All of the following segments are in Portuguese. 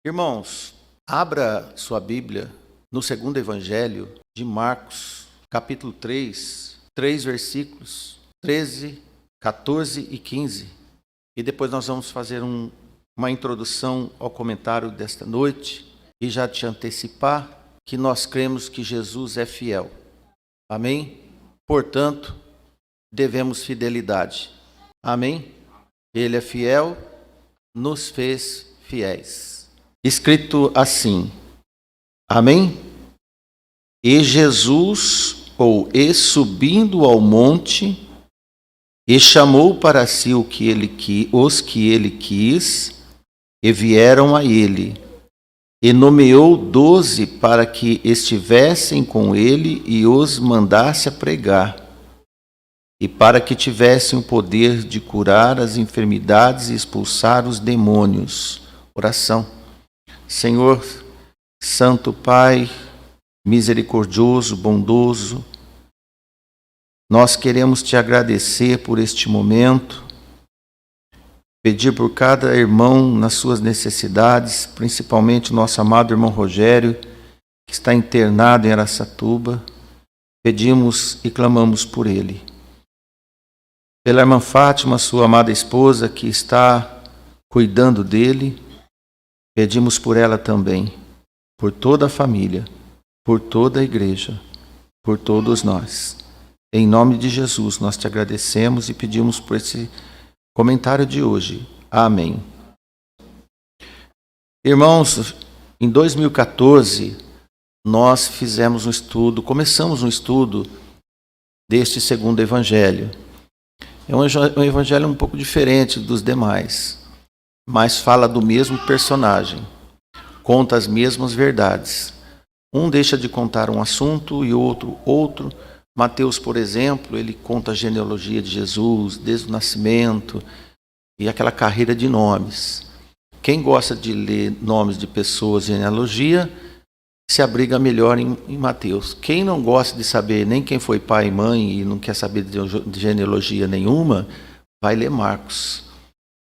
Irmãos, abra sua Bíblia no segundo Evangelho de Marcos, capítulo 3 versículos 13, 14 e 15. E depois nós vamos fazer uma introdução ao comentário desta noite e já te antecipar que nós cremos que Jesus é fiel. Amém? Portanto, devemos fidelidade. Amém? Ele é fiel, nos fez fiéis. Escrito assim, amém? E Jesus, subindo ao monte, e chamou para si os que ele quis, e vieram a ele, e nomeou 12 para que estivessem com ele e os mandasse a pregar, e para que tivessem o poder de curar as enfermidades e expulsar os demônios. Oração. Senhor, Santo Pai, misericordioso, bondoso, nós queremos te agradecer por este momento, pedir por cada irmão nas suas necessidades, principalmente o nosso amado irmão Rogério, que está internado em Araçatuba. Pedimos e clamamos por ele. Pela irmã Fátima, sua amada esposa, que está cuidando dele, pedimos por ela também, por toda a família, por toda a igreja, por todos nós. Em nome de Jesus, nós te agradecemos e pedimos por esse comentário de hoje. Amém. Irmãos, em 2014, nós começamos um estudo deste segundo evangelho. É um evangelho um pouco diferente dos demais, mas fala do mesmo personagem, conta as mesmas verdades. Um deixa de contar um assunto e outro. Mateus, por exemplo, ele conta a genealogia de Jesus, desde o nascimento e aquela carreira de nomes. Quem gosta de ler nomes de pessoas, genealogia, se abriga melhor em Mateus. Quem não gosta de saber nem quem foi pai e mãe e não quer saber de genealogia nenhuma, vai ler Marcos.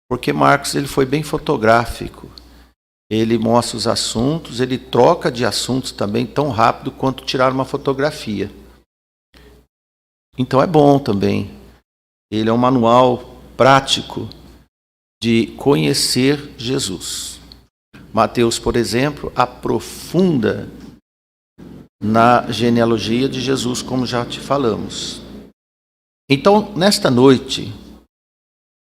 Porque Marcos ele foi bem fotográfico, ele mostra os assuntos, ele troca de assuntos também tão rápido quanto tirar uma fotografia. Então é bom também, ele é um manual prático de conhecer Jesus. Mateus, por exemplo, aprofunda na genealogia de Jesus, como já te falamos. Então, nesta noite,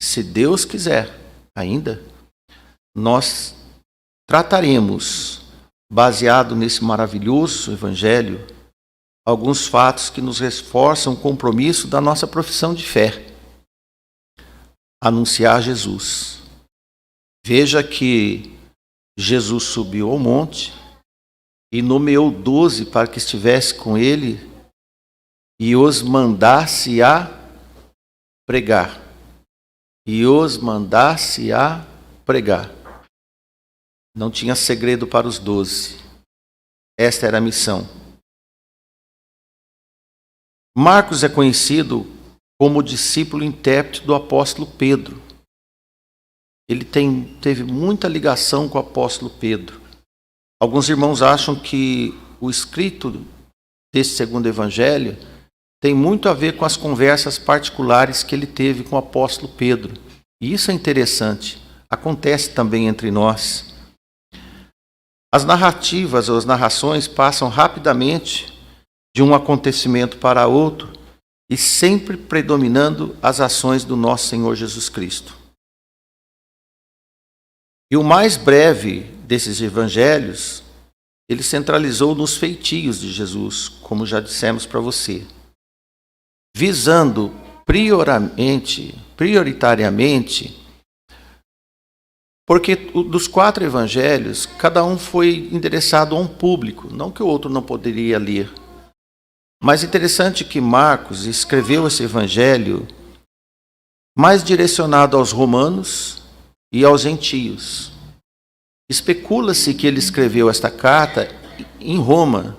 se Deus quiser ainda, nós trataremos, baseado nesse maravilhoso evangelho, alguns fatos que nos reforçam o compromisso da nossa profissão de fé. Anunciar Jesus. Veja que Jesus subiu ao monte e nomeou 12 para que estivesse com ele e os mandasse a pregar. Não tinha segredo para os 12. Esta era a missão. Marcos é conhecido como discípulo intérprete do apóstolo Pedro. Ele teve muita ligação com o apóstolo Pedro. Alguns irmãos acham que o escrito desse segundo evangelho tem muito a ver com as conversas particulares que ele teve com o apóstolo Pedro. E isso é interessante. Acontece também entre nós. As narrativas ou as narrações passam rapidamente de um acontecimento para outro e sempre predominando as ações do nosso Senhor Jesus Cristo. E o mais breve desses evangelhos, ele centralizou nos feitios de Jesus, como já dissemos para você, visando prioritariamente, porque dos 4 evangelhos, cada um foi endereçado a um público, não que o outro não poderia ler. Mas interessante que Marcos escreveu esse evangelho mais direcionado aos romanos e aos gentios. Especula-se que ele escreveu esta carta em Roma.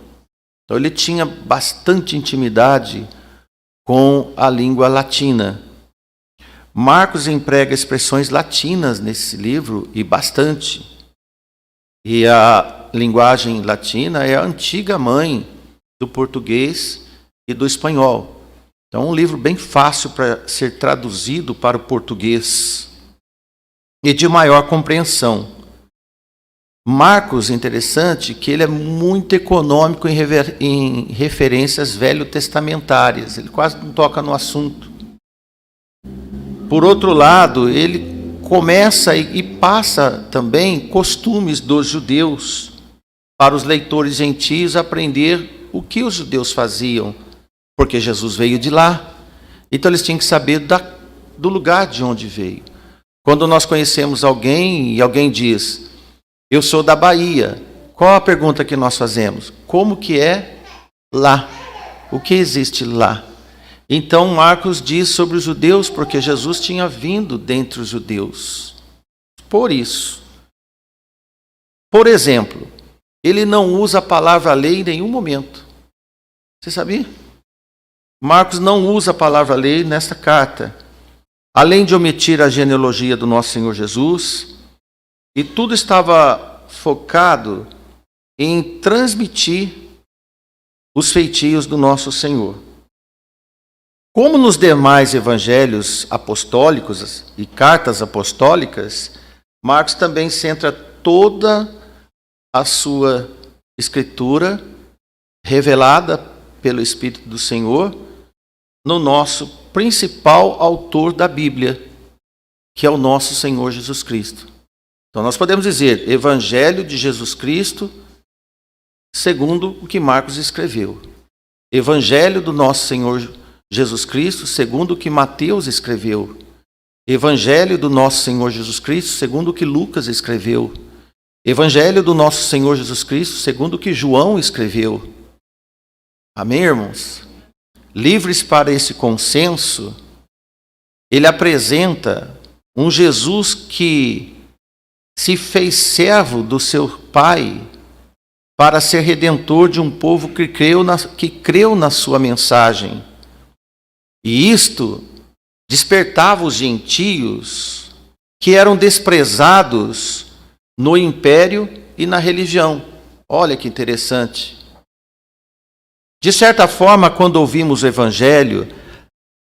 Então ele tinha bastante intimidade com a língua latina. Marcos emprega expressões latinas nesse livro, e bastante. E a linguagem latina é a antiga mãe do português e do espanhol. Então, é um livro bem fácil para ser traduzido para o português e de maior compreensão. Marcos, interessante, que ele é muito econômico em referências velho-testamentárias. Ele quase não toca no assunto. Por outro lado, ele começa e passa também costumes dos judeus para os leitores gentios aprender o que os judeus faziam, porque Jesus veio de lá. Então eles tinham que saber do lugar de onde veio. Quando nós conhecemos alguém e alguém diz: eu sou da Bahia, qual a pergunta que nós fazemos? Como que é lá? O que existe lá? Então Marcos diz sobre os judeus, porque Jesus tinha vindo dentre os judeus. Por isso. Por exemplo, ele não usa a palavra lei em nenhum momento. Você sabia? Marcos não usa a palavra lei nesta carta. Além de omitir a genealogia do nosso Senhor Jesus, e tudo estava focado em transmitir os feitios do nosso Senhor. Como nos demais evangelhos apostólicos e cartas apostólicas, Marcos também centra toda a sua escritura revelada pelo Espírito do Senhor no nosso principal autor da Bíblia, que é o nosso Senhor Jesus Cristo. Então nós podemos dizer Evangelho de Jesus Cristo segundo o que Marcos escreveu. Evangelho do nosso Senhor Jesus Cristo segundo o que Mateus escreveu. Evangelho do nosso Senhor Jesus Cristo segundo o que Lucas escreveu. Evangelho do nosso Senhor Jesus Cristo segundo o que João escreveu. Amém, irmãos? Livres para esse consenso, ele apresenta um Jesus que se fez servo do seu Pai para ser redentor de um povo que creu na sua mensagem. E isto despertava os gentios que eram desprezados no império e na religião. Olha que interessante. De certa forma, quando ouvimos o Evangelho,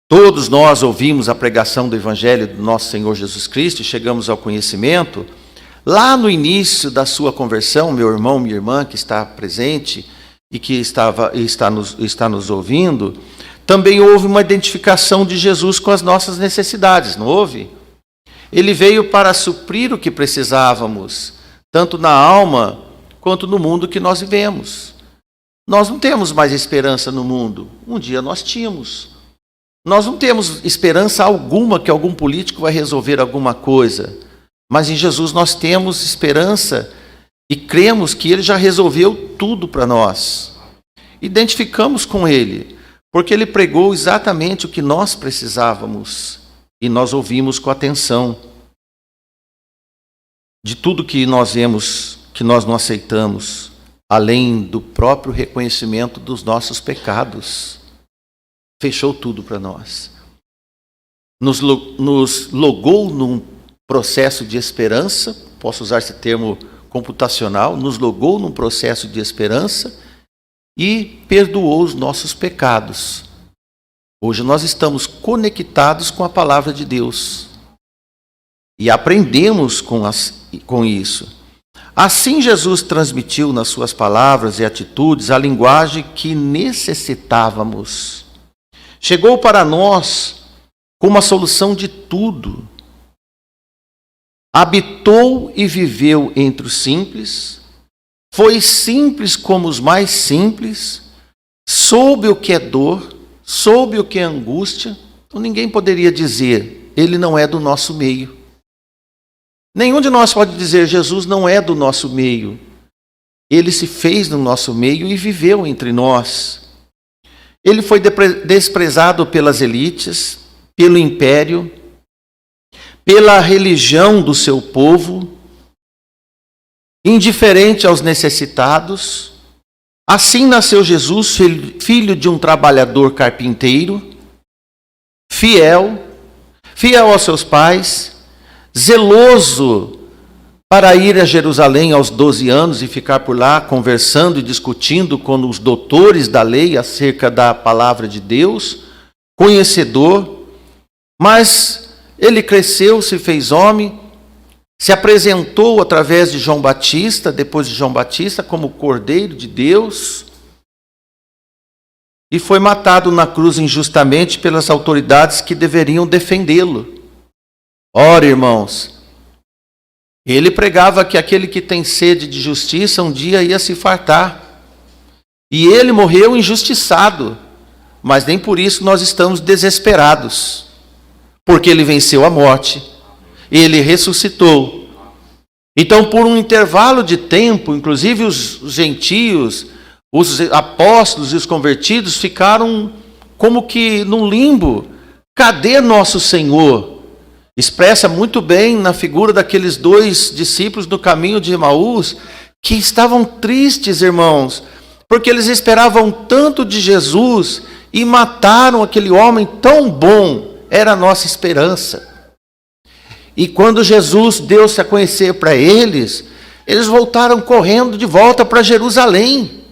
todos nós ouvimos a pregação do Evangelho do nosso Senhor Jesus Cristo e chegamos ao conhecimento. Lá no início da sua conversão, meu irmão, minha irmã que está presente e que está nos ouvindo, também houve uma identificação de Jesus com as nossas necessidades, não houve? Ele veio para suprir o que precisávamos, tanto na alma quanto no mundo que nós vivemos. Nós não temos mais esperança no mundo. Um dia nós tínhamos. Nós não temos esperança alguma que algum político vai resolver alguma coisa. Mas em Jesus nós temos esperança e cremos que Ele já resolveu tudo para nós. Identificamos com Ele, porque Ele pregou exatamente o que nós precisávamos e nós ouvimos com atenção. De tudo que nós vemos, que nós não aceitamos, além do próprio reconhecimento dos nossos pecados. Fechou tudo para nós. Nos logou num processo de esperança, posso usar esse termo computacional, nos logou num processo de esperança e perdoou os nossos pecados. Hoje nós estamos conectados com a palavra de Deus e aprendemos com isso. Assim Jesus transmitiu nas suas palavras e atitudes a linguagem que necessitávamos. Chegou para nós como a solução de tudo. Habitou e viveu entre os simples, foi simples como os mais simples, soube o que é dor, soube o que é angústia. Então ninguém poderia dizer, ele não é do nosso meio. Nenhum de nós pode dizer, Jesus não é do nosso meio. Ele se fez no nosso meio e viveu entre nós. Ele foi desprezado pelas elites, pelo império, pela religião do seu povo, indiferente aos necessitados. Assim nasceu Jesus, filho de um trabalhador carpinteiro, fiel aos seus pais, zeloso para ir a Jerusalém aos 12 anos e ficar por lá conversando e discutindo com os doutores da lei acerca da palavra de Deus, conhecedor, mas ele cresceu, se fez homem, se apresentou através de João Batista, depois de João Batista, como Cordeiro de Deus, e foi matado na cruz injustamente pelas autoridades que deveriam defendê-lo. Ora, irmãos, ele pregava que aquele que tem sede de justiça um dia ia se fartar. E ele morreu injustiçado, mas nem por isso nós estamos desesperados, porque ele venceu a morte, ele ressuscitou. Então, por um intervalo de tempo, inclusive os gentios, os apóstolos e os convertidos ficaram como que num limbo. Cadê nosso Senhor? Expressa muito bem na figura daqueles 2 discípulos do caminho de Emaús, que estavam tristes, irmãos, porque eles esperavam tanto de Jesus e mataram aquele homem tão bom, era a nossa esperança. E quando Jesus deu-se a conhecer para eles, eles voltaram correndo de volta para Jerusalém.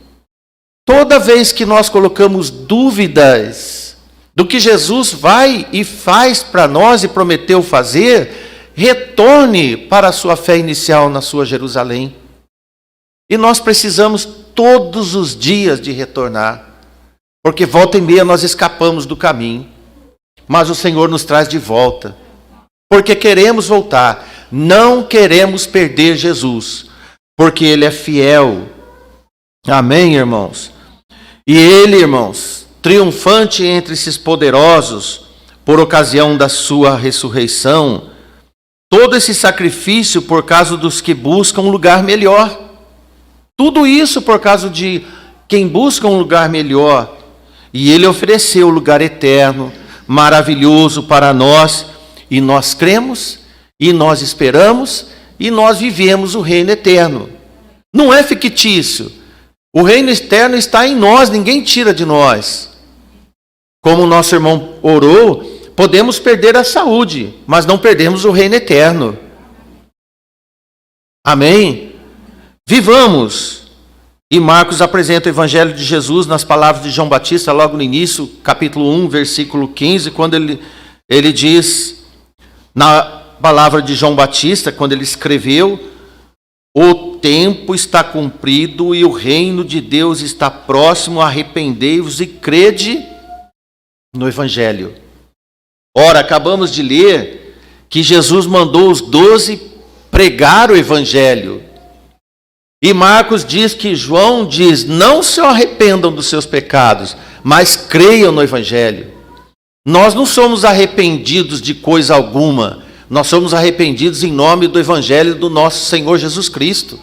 Toda vez que nós colocamos dúvidas do que Jesus vai e faz para nós e prometeu fazer, retorne para a sua fé inicial na sua Jerusalém. E nós precisamos todos os dias de retornar, porque volta e meia nós escapamos do caminho, mas o Senhor nos traz de volta, porque queremos voltar, não queremos perder Jesus, porque Ele é fiel. Amém, irmãos? E Ele, irmãos, triunfante entre esses poderosos, por ocasião da sua ressurreição, todo esse sacrifício por causa dos que buscam um lugar melhor. Tudo isso por causa de quem busca um lugar melhor. E Ele ofereceu o lugar eterno, maravilhoso para nós, e nós cremos, e nós esperamos, e nós vivemos o reino eterno. Não é fictício. O reino eterno está em nós, ninguém tira de nós. Como o nosso irmão orou, podemos perder a saúde, mas não perdemos o reino eterno. Amém? Vivamos. E Marcos apresenta o Evangelho de Jesus nas palavras de João Batista, logo no início, capítulo 1, versículo 15, quando ele diz, na palavra de João Batista, quando ele escreveu: o tempo está cumprido e o reino de Deus está próximo, arrependei-vos e crede no Evangelho. Ora, acabamos de ler que Jesus mandou os 12 pregar o Evangelho. E Marcos diz que João diz: não se arrependam dos seus pecados, mas creiam no Evangelho. Nós não somos arrependidos de coisa alguma, nós somos arrependidos em nome do Evangelho do nosso Senhor Jesus Cristo.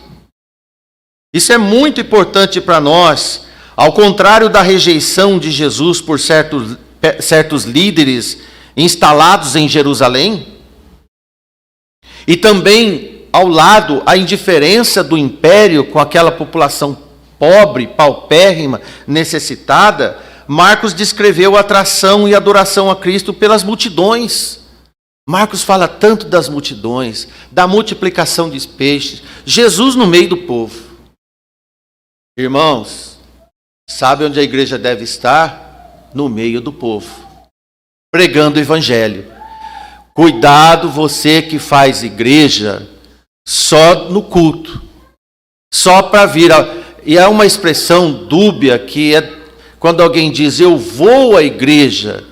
Isso é muito importante para nós, ao contrário da rejeição de Jesus por certos líderes instalados em Jerusalém, e também ao lado a indiferença do império com aquela população pobre, paupérrima, necessitada. Marcos descreveu a atração e adoração a Cristo pelas multidões. Marcos fala tanto das multidões, da multiplicação de peixes, Jesus no meio do povo. Irmãos, sabe onde a igreja deve estar? No meio do povo, pregando o Evangelho. Cuidado você que faz igreja só no culto, só para vir. E é uma expressão dúbia que é quando alguém diz: eu vou à igreja.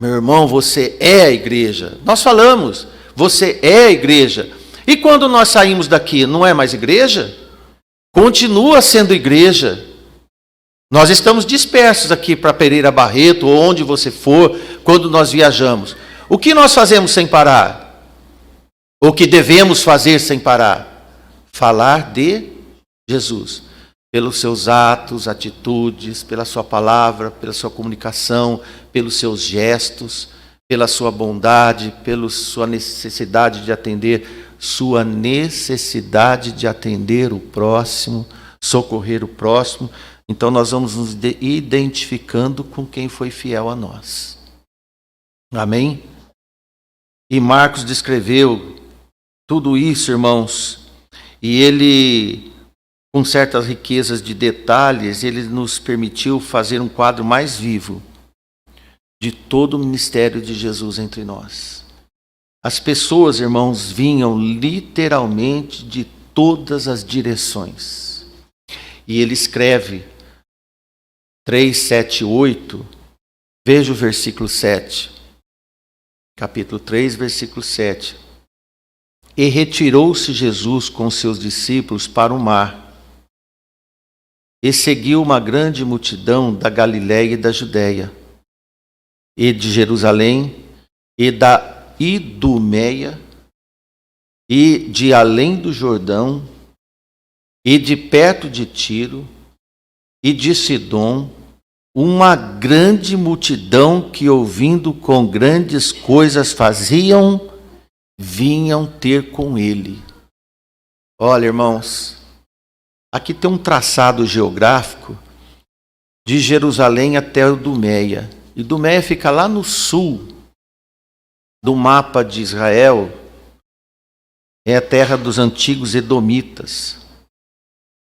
Meu irmão, você é a igreja. Nós falamos, você é a igreja. E quando nós saímos daqui, não é mais igreja? Continua sendo igreja. Nós estamos dispersos aqui para Pereira Barreto, ou onde você for, quando nós viajamos. O que nós fazemos sem parar? O que devemos fazer sem parar? Falar de Jesus. Pelos seus atos, atitudes, pela sua palavra, pela sua comunicação, pelos seus gestos, pela sua bondade, pela sua necessidade de atender o próximo, socorrer o próximo. Então nós vamos nos identificando com quem foi fiel a nós. Amém? E Marcos descreveu tudo isso, irmãos, E ele, com certas riquezas de detalhes, ele nos permitiu fazer um quadro mais vivo de todo o ministério de Jesus entre nós. As pessoas, irmãos, vinham literalmente de todas as direções. E ele escreve 3, 7, 8, veja o versículo 7. Capítulo 3, versículo 7. E retirou-se Jesus com seus discípulos para o mar, e seguiu uma grande multidão da Galiléia e da Judéia, e de Jerusalém, e da Idumeia, e de além do Jordão, e de perto de Tiro, e de Sidom, uma grande multidão que, ouvindo com grandes coisas vinham ter com ele. Olha, irmãos, aqui tem um traçado geográfico de Jerusalém até Idumeia. Idumeia fica lá no sul do mapa de Israel, é a terra dos antigos edomitas.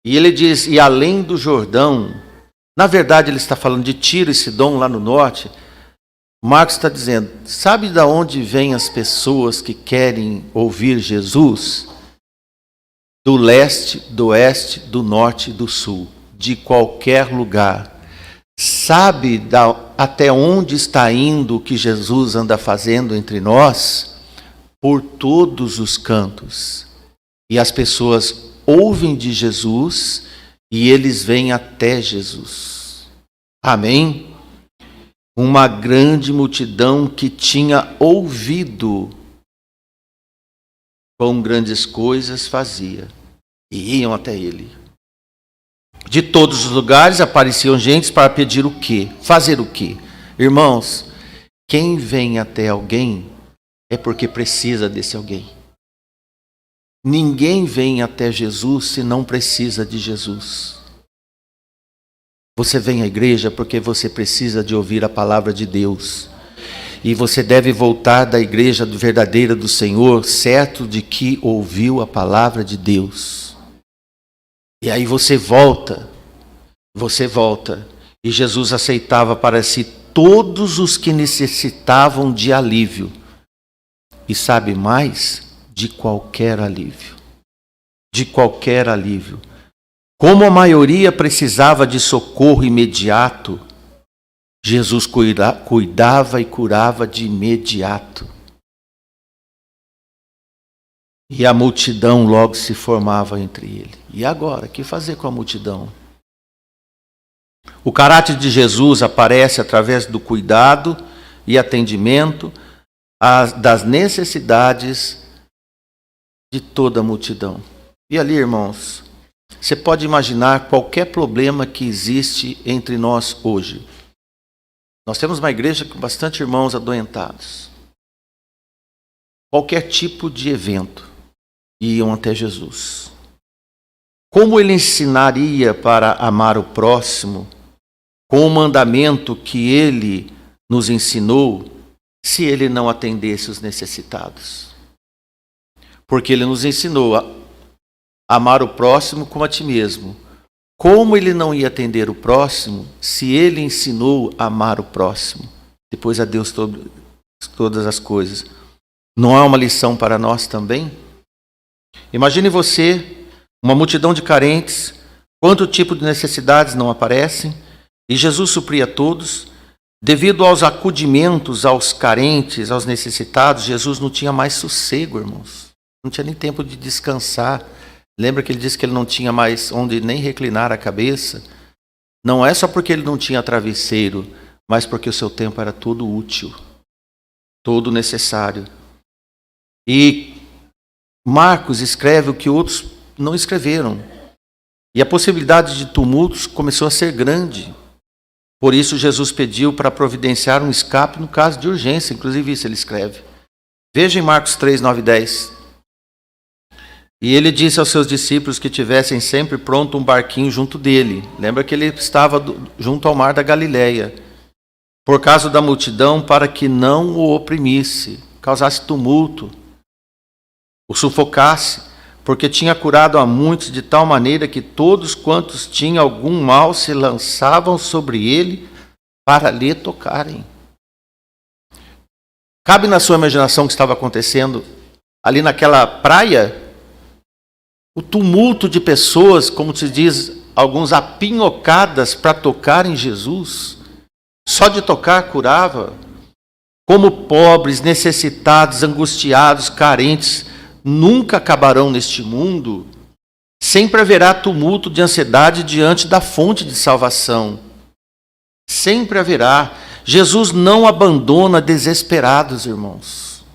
E ele diz, e além do Jordão, na verdade ele está falando de Tiro e Sidom lá no norte. Marcos está dizendo, sabe de onde vêm as pessoas que querem ouvir Jesus? Do leste, do oeste, do norte e do sul, de qualquer lugar. Sabe até onde está indo o que Jesus anda fazendo entre nós? Por todos os cantos. E as pessoas ouvem de Jesus e eles vêm até Jesus. Amém? Uma grande multidão que tinha ouvido com grandes coisas fazia, e iam até ele. De todos os lugares apareciam gentes para pedir o quê? Fazer o quê? Irmãos, quem vem até alguém é porque precisa desse alguém. Ninguém vem até Jesus se não precisa de Jesus. Você vem à igreja porque você precisa de ouvir a palavra de Deus. E você deve voltar da igreja verdadeira do Senhor, certo de que ouviu a palavra de Deus. E aí você volta. E Jesus aceitava para si todos os que necessitavam de alívio. E sabe mais? De qualquer alívio. De qualquer alívio. Como a maioria precisava de socorro imediato, Jesus cuidava e curava de imediato. E a multidão logo se formava entre ele. E agora, o que fazer com a multidão? O caráter de Jesus aparece através do cuidado e atendimento das necessidades de toda a multidão. E ali, irmãos, você pode imaginar qualquer problema que existe entre nós hoje. Nós temos uma igreja com bastante irmãos adoentados. Qualquer tipo de evento, iam até Jesus. Como ele ensinaria para amar o próximo, com o mandamento que ele nos ensinou, se ele não atendesse os necessitados? Porque ele nos ensinou a amar o próximo como a ti mesmo. Como ele não ia atender o próximo se ele ensinou a amar o próximo? Depois a Deus todas as coisas. Não é uma lição para nós também? Imagine você, uma multidão de carentes, quanto tipo de necessidades não aparecem, e Jesus supria todos. Devido aos acudimentos aos carentes, aos necessitados, Jesus não tinha mais sossego, irmãos. Não tinha nem tempo de descansar. Lembra que ele disse que ele não tinha mais onde nem reclinar a cabeça? Não é só porque ele não tinha travesseiro, mas porque o seu tempo era todo útil, todo necessário. E Marcos escreve o que outros não escreveram. E a possibilidade de tumultos começou a ser grande. Por isso Jesus pediu para providenciar um escape no caso de urgência. Inclusive isso ele escreve. Veja em Marcos 3, 9 e 10. E ele disse aos seus discípulos que tivessem sempre pronto um barquinho junto dele. Lembra que ele estava junto ao mar da Galileia. Por causa da multidão, para que não o oprimisse, causasse tumulto, o sufocasse, porque tinha curado a muitos de tal maneira que todos quantos tinham algum mal se lançavam sobre ele para lhe tocarem. Cabe na sua imaginação o que estava acontecendo ali naquela praia? O tumulto de pessoas, como se diz, alguns apinhocadas para tocar em Jesus. Só de tocar curava. Como pobres, necessitados, angustiados, carentes, nunca acabarão neste mundo. Sempre haverá tumulto de ansiedade diante da fonte de salvação. Sempre haverá. Jesus não abandona desesperados, irmãos.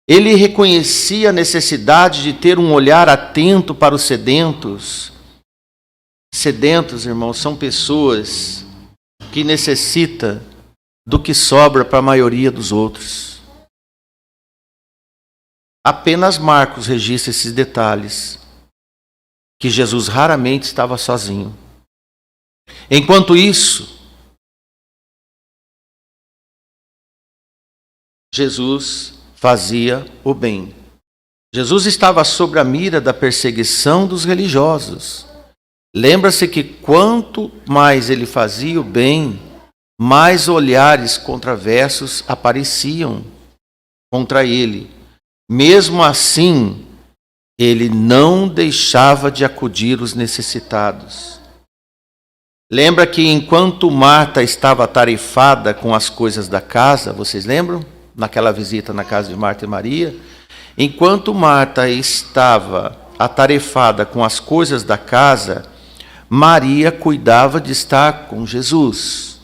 Ele reconhecia a necessidade de ter um olhar atento para os sedentos. Sedentos, irmãos, são pessoas que necessitam do que sobra para a maioria dos outros. Apenas Marcos registra esses detalhes, que Jesus raramente estava sozinho. Enquanto isso, Jesus fazia o bem. Jesus estava sob a mira da perseguição dos religiosos. Lembra-se que quanto mais ele fazia o bem, mais olhares controversos apareciam contra ele. Mesmo assim, ele não deixava de acudir os necessitados. Lembra que enquanto Marta estava atarefada com as coisas da casa, vocês lembram? Naquela visita na casa de Marta e Maria. Enquanto Marta estava atarefada com as coisas da casa, Maria cuidava de estar com Jesus.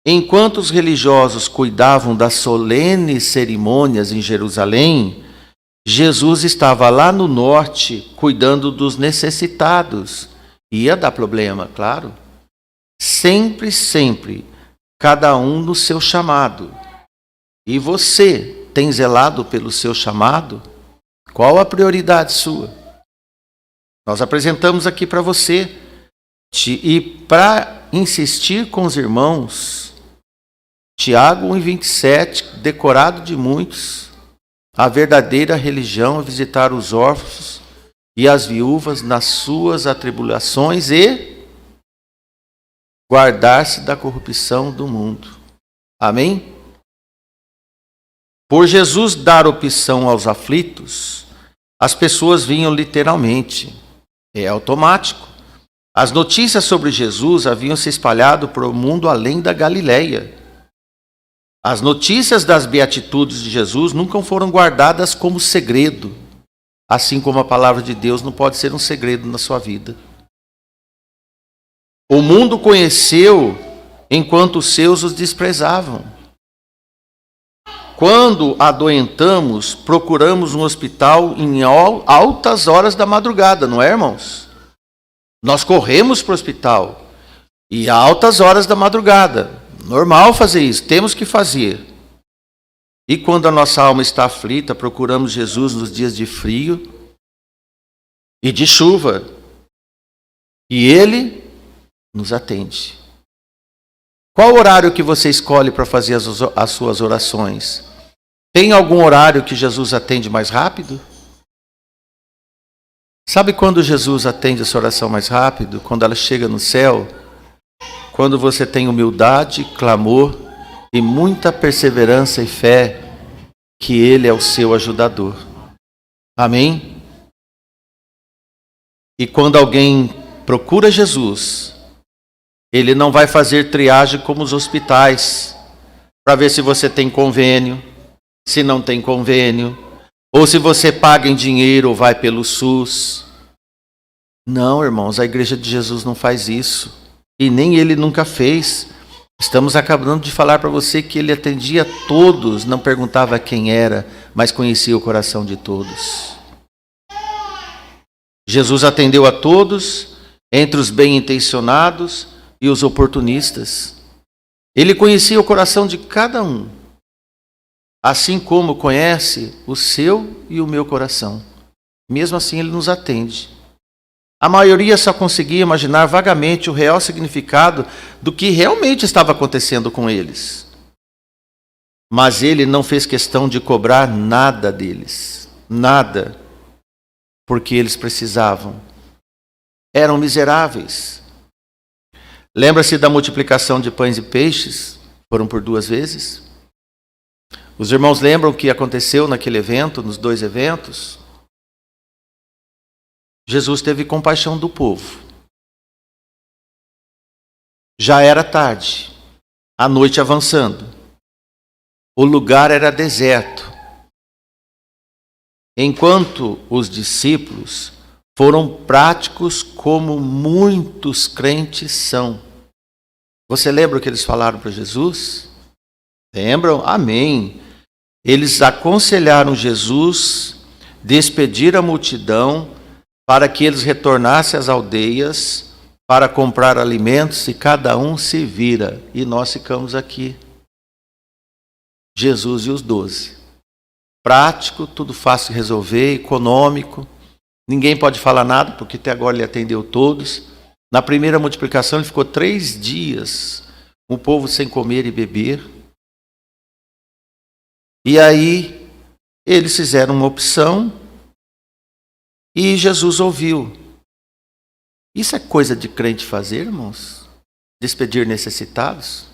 Enquanto os religiosos cuidavam das solenes cerimônias em Jerusalém, Jesus estava lá no norte cuidando dos necessitados. Ia dar problema, claro. Sempre, sempre, cada um no seu chamado. E você tem zelado pelo seu chamado? Qual a prioridade sua? Nós apresentamos aqui para você. E para insistir com os irmãos, Tiago 1,27, decorado de muitos, a verdadeira religião é visitar os órfãos e as viúvas nas suas atribulações e guardar-se da corrupção do mundo. Amém? Por Jesus dar opção aos aflitos, as pessoas vinham literalmente. É automático. As notícias sobre Jesus haviam se espalhado para o mundo além da Galileia. As notícias das beatitudes de Jesus nunca foram guardadas como segredo, assim como a palavra de Deus não pode ser um segredo na sua vida. O mundo conheceu enquanto os seus os desprezavam. Quando adoentamos, procuramos um hospital em altas horas da madrugada, não é, irmãos? Nós corremos para o hospital e a altas horas da madrugada. Normal fazer isso, temos que fazer. E quando a nossa alma está aflita, procuramos Jesus nos dias de frio e de chuva. E Ele nos atende. Qual horário que você escolhe para fazer as suas orações? Tem algum horário que Jesus atende mais rápido? Sabe quando Jesus atende a sua oração mais rápido? Quando ela chega no céu? Quando você tem humildade, clamor e muita perseverança e fé que Ele é o seu ajudador. Amém? E quando alguém procura Jesus, Ele não vai fazer triagem como os hospitais, para ver se você tem convênio, se não tem convênio, ou se você paga em dinheiro ou vai pelo SUS. Não, irmãos, a igreja de Jesus não faz isso. E nem Ele nunca fez. Estamos acabando de falar para você que Ele atendia a todos, não perguntava quem era, mas conhecia o coração de todos. Jesus atendeu a todos, entre os bem-intencionados e os oportunistas. Ele conhecia o coração de cada um, assim como conhece o seu e o meu coração. Mesmo assim, Ele nos atende. A maioria só conseguia imaginar vagamente o real significado do que realmente estava acontecendo com eles. Mas Ele não fez questão de cobrar nada deles. Nada. porque eles precisavam. Eram miseráveis. Lembra-se da multiplicação de pães e peixes? Foram por 2 vezes. Os irmãos lembram o que aconteceu naquele evento, nos 2 eventos? Jesus teve compaixão do povo. Já era tarde, a noite avançando. O lugar era deserto. Enquanto os discípulos foram práticos como muitos crentes são. Você lembra o que eles falaram para Jesus? Lembram? Amém. Eles aconselharam Jesus despedir a multidão para que eles retornassem às aldeias para comprar alimentos e cada um se vira. E nós ficamos aqui. Jesus e os 12. Prático, tudo fácil de resolver, econômico. Ninguém pode falar nada, porque até agora ele atendeu todos. Na primeira multiplicação ele ficou 3 dias, o povo sem comer e beber. E aí eles fizeram uma opção e Jesus ouviu. Isso é coisa de crente fazer, irmãos? Despedir necessitados?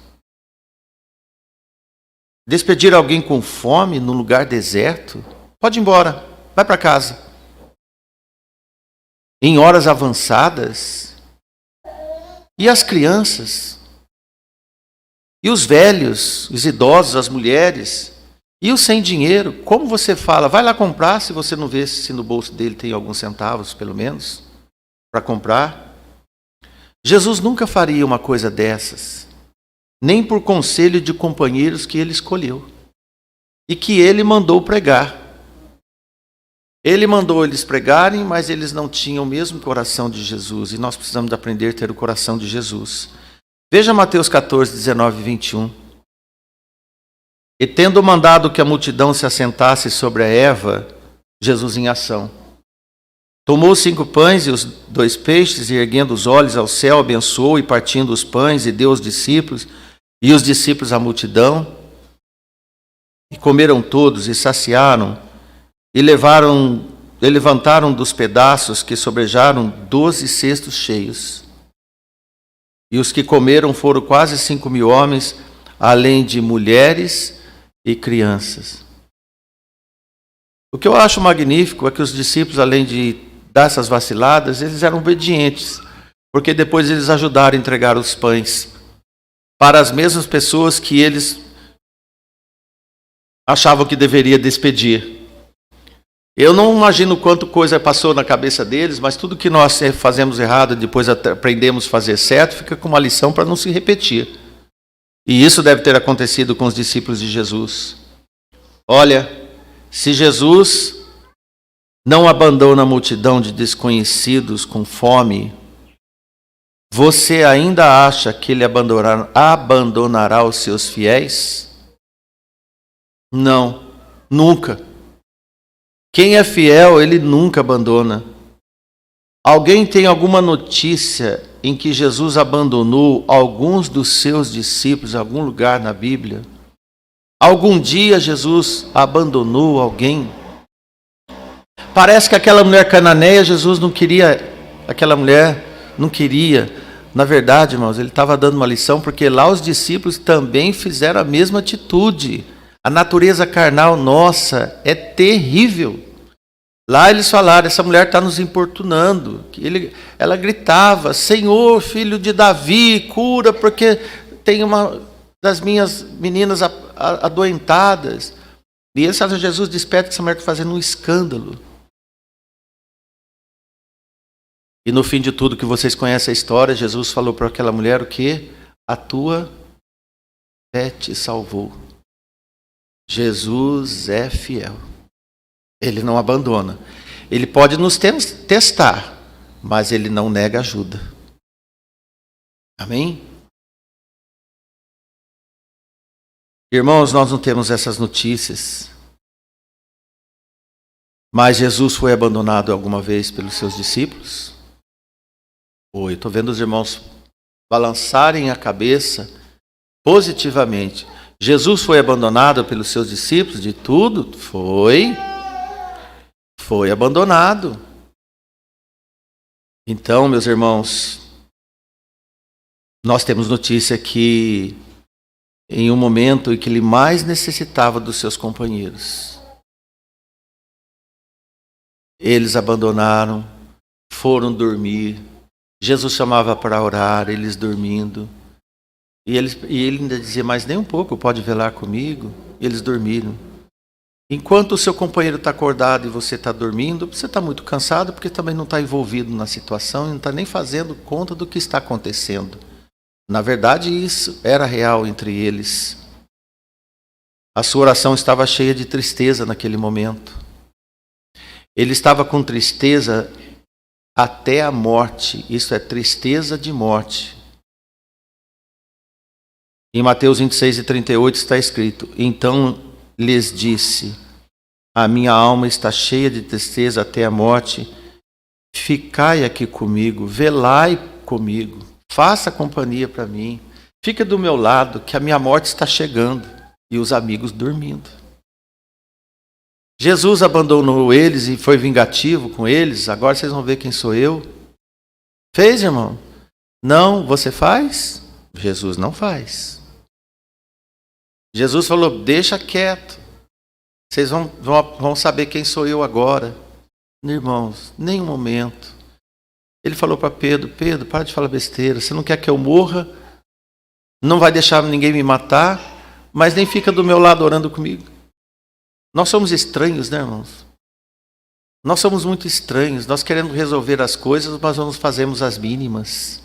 Despedir alguém com fome num lugar deserto? Pode ir embora, vai para casa. Em horas avançadas? E as crianças? E os velhos, os idosos, as mulheres? E os sem dinheiro? Como você fala? Vai lá comprar se você não vê se no bolso dele tem alguns centavos, pelo menos, para comprar. Jesus nunca faria uma coisa dessas, nem por conselho de companheiros que ele escolheu e que ele mandou pregar. Ele mandou eles pregarem, mas eles não tinham o mesmo coração de Jesus, e nós precisamos aprender a ter o coração de Jesus. Veja Mateus 14, 19 e 21. E tendo mandado que a multidão se assentasse sobre a erva, Jesus em ação. Tomou os 5 pães e os 2 peixes, e erguendo os olhos ao céu, abençoou, e partindo os pães, e deu aos discípulos, e os discípulos à multidão. E comeram todos, e saciaram, e levantaram dos pedaços que sobrejaram 12 cestos cheios. E os que comeram foram quase 5.000 homens, além de mulheres e crianças. O que eu acho magnífico é que os discípulos, além de dar essas vaciladas, eles eram obedientes, porque depois eles ajudaram a entregar os pães para as mesmas pessoas que eles achavam que deveria despedir. Eu não imagino quanto coisa passou na cabeça deles, mas tudo que nós fazemos errado, depois aprendemos a fazer certo, fica com uma lição para não se repetir. E isso deve ter acontecido com os discípulos de Jesus. Olha, se Jesus não abandona a multidão de desconhecidos com fome, você ainda acha que ele abandonará os seus fiéis? Não, nunca. Quem é fiel, ele nunca abandona. Alguém tem alguma notícia em que Jesus abandonou alguns dos seus discípulos em algum lugar na Bíblia? Algum dia Jesus abandonou alguém? Parece que aquela mulher cananeia, Jesus não queria, aquela mulher não queria. Na verdade, irmãos, ele estava dando uma lição, porque lá os discípulos também fizeram a mesma atitude. A natureza carnal nossa é terrível. Lá eles falaram, essa mulher está nos importunando. Ela gritava, Senhor, filho de Davi, cura, porque tem uma das minhas meninas adoentadas. E eles falaram, Jesus, desperte que essa mulher está fazendo um escândalo. E no fim de tudo, que vocês conhecem a história, Jesus falou para aquela mulher o quê? A tua fé te salvou. Jesus é fiel. Ele não abandona. Ele pode nos testar, mas ele não nega ajuda. Amém? Irmãos, nós não temos essas notícias. Mas Jesus foi abandonado alguma vez pelos seus discípulos? Foi. Estou vendo os irmãos balançarem a cabeça positivamente. Jesus foi abandonado pelos seus discípulos de tudo? Foi abandonado. Então, meus irmãos, nós temos notícia que em um momento em que ele mais necessitava dos seus companheiros, eles abandonaram, foram dormir. Jesus chamava para orar, eles dormindo. E ele ainda dizia, mas nem um pouco, pode velar comigo? E eles dormiram. Enquanto o seu companheiro está acordado e você está dormindo, você está muito cansado porque também não está envolvido na situação e não está nem fazendo conta do que está acontecendo. Na verdade, isso era real entre eles. A sua oração estava cheia de tristeza naquele momento. Ele estava com tristeza até a morte. Isso é tristeza de morte. Em Mateus 26:38 está escrito: então lhes disse, a minha alma está cheia de tristeza até a morte, ficai aqui comigo, velai comigo, faça companhia para mim, fica do meu lado, que a minha morte está chegando. E os amigos dormindo. Jesus abandonou eles e foi vingativo com eles. Agora vocês vão ver quem sou eu. Fez, irmão? Não, você faz? Jesus não faz. Jesus falou, deixa quieto. Vocês vão saber quem sou eu agora. Irmãos, nenhum momento. Ele falou para Pedro, Pedro, para de falar besteira. Você não quer que eu morra? Não vai deixar ninguém me matar? Mas nem fica do meu lado orando comigo. Nós somos estranhos, né, irmãos? Nós somos muito estranhos. Nós queremos resolver as coisas, mas não fazemos as mínimas.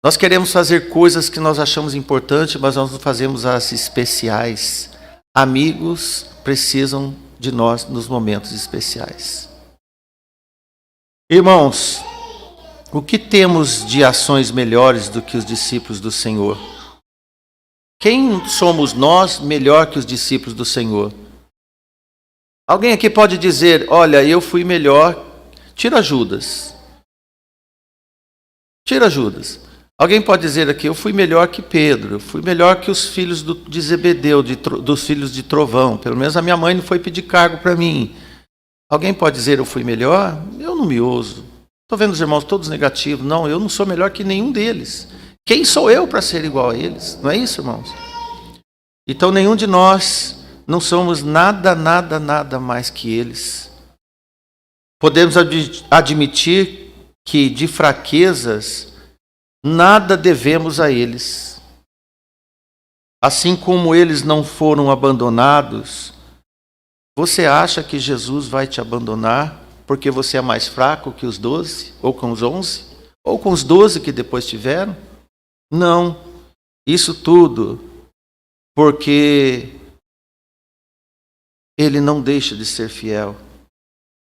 Nós queremos fazer coisas que nós achamos importantes, mas nós não fazemos as especiais. Amigos precisam de nós nos momentos especiais. Irmãos, o que temos de ações melhores do que os discípulos do Senhor? Quem somos nós melhor que os discípulos do Senhor? Alguém aqui pode dizer, olha, eu fui melhor. Tira Judas. Tira Judas. Alguém pode dizer aqui, eu fui melhor que Pedro. Eu fui melhor que os filhos de Zebedeu, dos filhos de Trovão. Pelo menos a minha mãe não foi pedir cargo para mim. Alguém pode dizer, eu fui melhor? Eu não me ouso. Estou vendo os irmãos todos negativos. Não, eu não sou melhor que nenhum deles. Quem sou eu para ser igual a eles? Não é isso, irmãos? Então, nenhum de nós não somos nada mais que eles. Podemos admitir que de fraquezas, nada devemos a eles. Assim como eles não foram abandonados, você acha que Jesus vai te abandonar porque você é mais fraco que os 12? Ou com os 11? Ou com os 12 que depois tiveram? Não, isso tudo porque Ele não deixa de ser fiel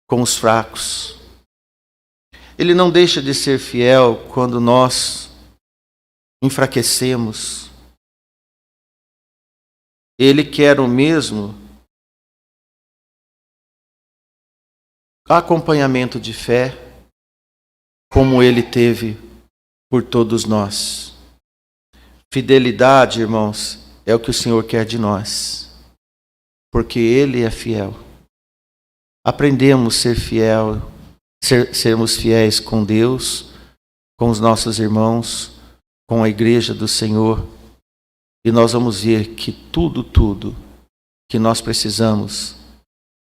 com os fracos. Ele não deixa de ser fiel quando nós enfraquecemos. Ele quer o mesmo acompanhamento de fé como Ele teve por todos nós. Fidelidade, irmãos, é o que o Senhor quer de nós, porque Ele é fiel. Aprendemos a ser fiel, sermos fiéis com Deus, com os nossos irmãos, com a igreja do Senhor, e nós vamos ver que tudo que nós precisamos,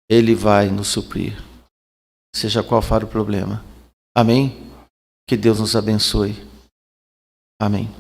Ele vai nos suprir, seja qual for o problema. Amém? Que Deus nos abençoe. Amém.